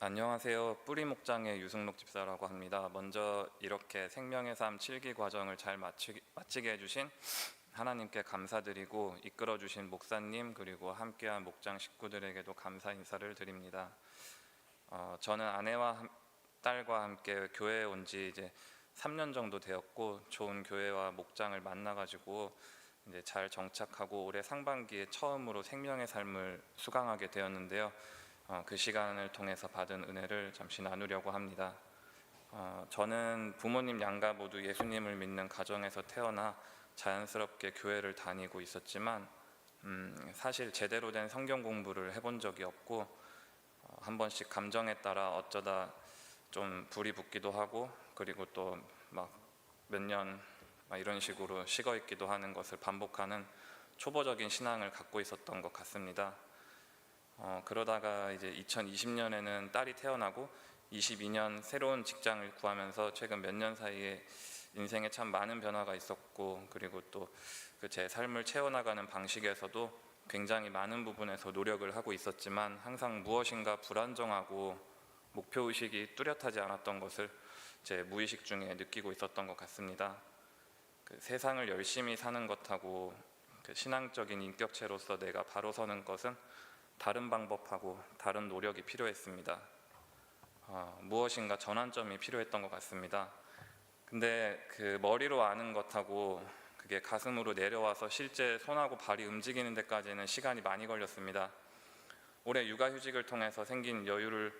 안녕하세요. 뿌리목장의 유승록 집사라고 합니다. 먼저 이렇게 생명의 삶 7기 과정을 잘 마치게 해주신 하나님께 감사드리고 이끌어주신 목사님 그리고 함께한 목장 식구들에게도 감사 인사를 드립니다. 저는 아내와 딸과 함께 교회에 온 지 이제 3년 정도 되었고 좋은 교회와 목장을 만나가지고 이제 잘 정착하고 올해 상반기에 처음으로 생명의 삶을 수강하게 되었는데요. 그 시간을 통해서 받은 은혜를 잠시 나누려고 합니다. 저는 부모님 양가 모두 예수님을 믿는 가정에서 태어나 자연스럽게 교회를 다니고 있었지만 사실 제대로 된 성경 공부를 해본 적이 없고 한 번씩 감정에 따라 어쩌다 좀 불이 붙기도 하고 그리고 또 막 몇 년 이런 식으로 식어 있기도 하는 것을 반복하는 초보적인 신앙을 갖고 있었던 것 같습니다. 그러다가 이제 2020년에는 딸이 태어나고 22년 새로운 직장을 구하면서 최근 몇 년 사이에 인생에 참 많은 변화가 있었고 그리고 또 그 제 삶을 채워나가는 방식에서도 굉장히 많은 부분에서 노력을 하고 있었지만 항상 무엇인가 불안정하고 목표의식이 뚜렷하지 않았던 것을 제 무의식 중에 느끼고 있었던 것 같습니다. 그 세상을 열심히 사는 것하고 그 신앙적인 인격체로서 내가 바로 서는 것은 다른 방법하고 다른 노력이 필요했습니다. 무엇인가 전환점이 필요했던 것 같습니다. 근데 그 머리로 아는 것하고 그게 가슴으로 내려와서 실제 손하고 발이 움직이는 데까지는 시간이 많이 걸렸습니다. 올해 육아휴직을 통해서 생긴 여유를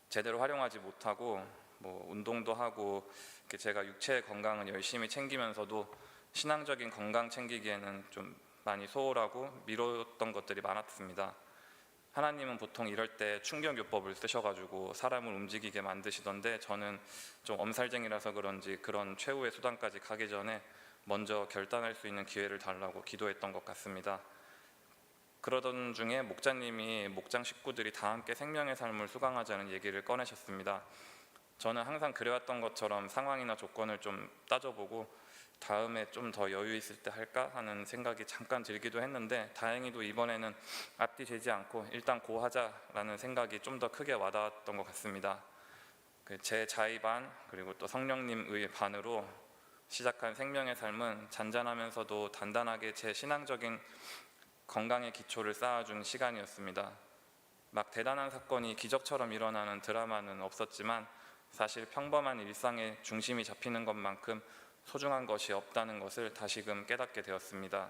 제대로 활용하지 못하고 운동도 하고 제가 육체의 건강은 열심히 챙기면서도 신앙적인 건강 챙기기에는 좀 많이 소홀하고 미뤘던 것들이 많았습니다. 하나님은 보통 이럴 때 충격요법을 쓰셔가지고 사람을 움직이게 만드시던데 저는 좀 엄살쟁이라서 그런지 그런 최후의 수단까지 가기 전에 먼저 결단할 수 있는 기회를 달라고 기도했던 것 같습니다. 그러던 중에 목자님이 목장 식구들이 다 함께 생명의 삶을 수강하자는 얘기를 꺼내셨습니다. 저는 항상 그래왔던 것처럼 상황이나 조건을 좀 따져보고 다음에 좀 더 여유 있을 때 할까 하는 생각이 잠깐 들기도 했는데 다행히도 이번에는 앞뒤 재지 않고 일단 고 하자라는 생각이 좀 더 크게 와닿았던 것 같습니다. 제 자의 반 그리고 또 성령님의 반으로 시작한 생명의 삶은 잔잔하면서도 단단하게 제 신앙적인 건강의 기초를 쌓아준 시간이었습니다. 막 대단한 사건이 기적처럼 일어나는 드라마는 없었지만 사실 평범한 일상의 중심이 잡히는 것만큼 소중한 것이 없다는 것을 다시금 깨닫게 되었습니다.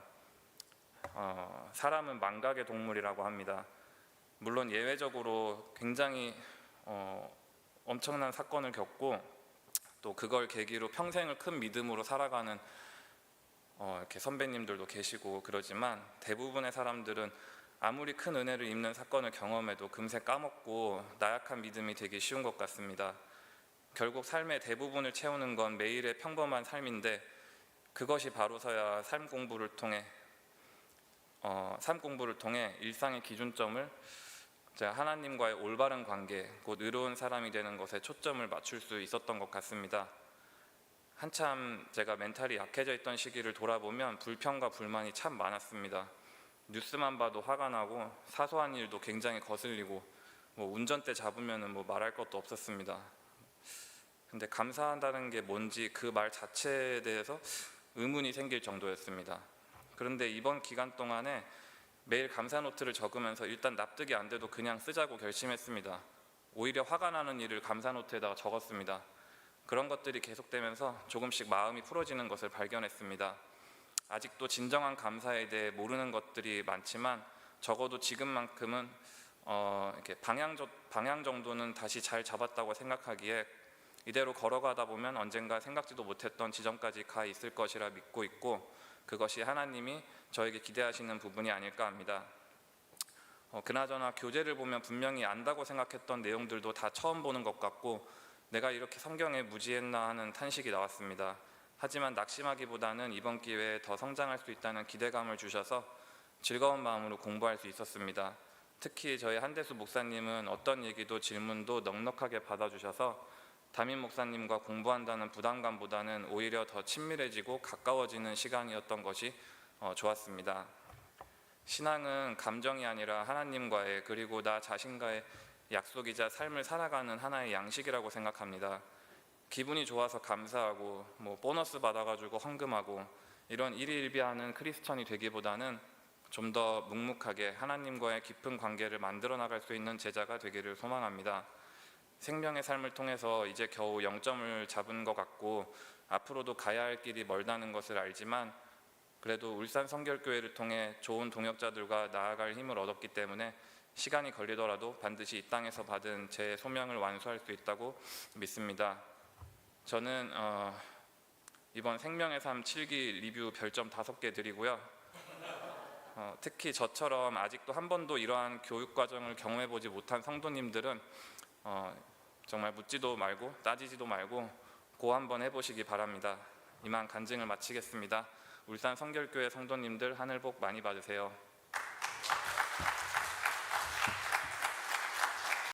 사람은 망각의 동물이라고 합니다. 물론 예외적으로 굉장히 엄청난 사건을 겪고 또 그걸 계기로 평생을 큰 믿음으로 살아가는 이렇게 선배님들도 계시고 그러지만 대부분의 사람들은 아무리 큰 은혜를 입는 사건을 경험해도 금세 까먹고 나약한 믿음이 되기 쉬운 것 같습니다. 결국 삶의 대부분을 채우는 건 매일의 평범한 삶인데 그것이 바로서야 삶 공부를 통해 일상의 기준점을 하나님과의 올바른 관계, 곧 의로운 사람이 되는 것에 초점을 맞출 수 있었던 것 같습니다. 한참 제가 멘탈이 약해져 있던 시기를 돌아보면 불평과 불만이 참 많았습니다. 뉴스만 봐도 화가 나고 사소한 일도 굉장히 거슬리고 운전대 잡으면 말할 것도 없었습니다. 근데 감사한다는 게 뭔지 그 말 자체에 대해서 의문이 생길 정도였습니다. 그런데 이번 기간 동안에 매일 감사 노트를 적으면서 일단 납득이 안 돼도 그냥 쓰자고 결심했습니다. 오히려 화가 나는 일을 감사 노트에다가 적었습니다. 그런 것들이 계속되면서 조금씩 마음이 풀어지는 것을 발견했습니다. 아직도 진정한 감사에 대해 모르는 것들이 많지만 적어도 지금만큼은 이렇게 방향 정도는 다시 잘 잡았다고 생각하기에 이대로 걸어가다 보면 언젠가 생각지도 못했던 지점까지 가 있을 것이라 믿고 있고 그것이 하나님이 저에게 기대하시는 부분이 아닐까 합니다. 그나저나 교재를 보면 분명히 안다고 생각했던 내용들도 다 처음 보는 것 같고 내가 이렇게 성경에 무지했나 하는 탄식이 나왔습니다. 하지만 낙심하기보다는 이번 기회에 더 성장할 수 있다는 기대감을 주셔서 즐거운 마음으로 공부할 수 있었습니다. 특히 저희 한대수 목사님은 어떤 얘기도 질문도 넉넉하게 받아주셔서 담임 목사님과 공부한다는 부담감보다는 오히려 더 친밀해지고 가까워지는 시간이었던 것이 좋았습니다. 신앙은 감정이 아니라 하나님과의 그리고 나 자신과의 약속이자 삶을 살아가는 하나의 양식이라고 생각합니다. 기분이 좋아서 감사하고 보너스 받아가지고 헌금하고 이런 일희일비하는 크리스천이 되기보다는 좀 더 묵묵하게 하나님과의 깊은 관계를 만들어 나갈 수 있는 제자가 되기를 소망합니다. 생명의 삶을 통해서 이제 겨우 0점을 잡은 것 같고 앞으로도 가야 할 길이 멀다는 것을 알지만 그래도 울산 성결교회를 통해 좋은 동역자들과 나아갈 힘을 얻었기 때문에 시간이 걸리더라도 반드시 이 땅에서 받은 제 소명을 완수할 수 있다고 믿습니다. 저는 이번 생명의 삶 7기 리뷰 별점 5개 드리고요. 특히 저처럼 아직도 한 번도 이러한 교육 과정을 경험해보지 못한 성도님들은 정말 묻지도 말고 따지지도 말고 고 한번 해보시기 바랍니다. 이만 간증을 마치겠습니다. 울산 성결교회 성도님들 하늘 복 많이 받으세요.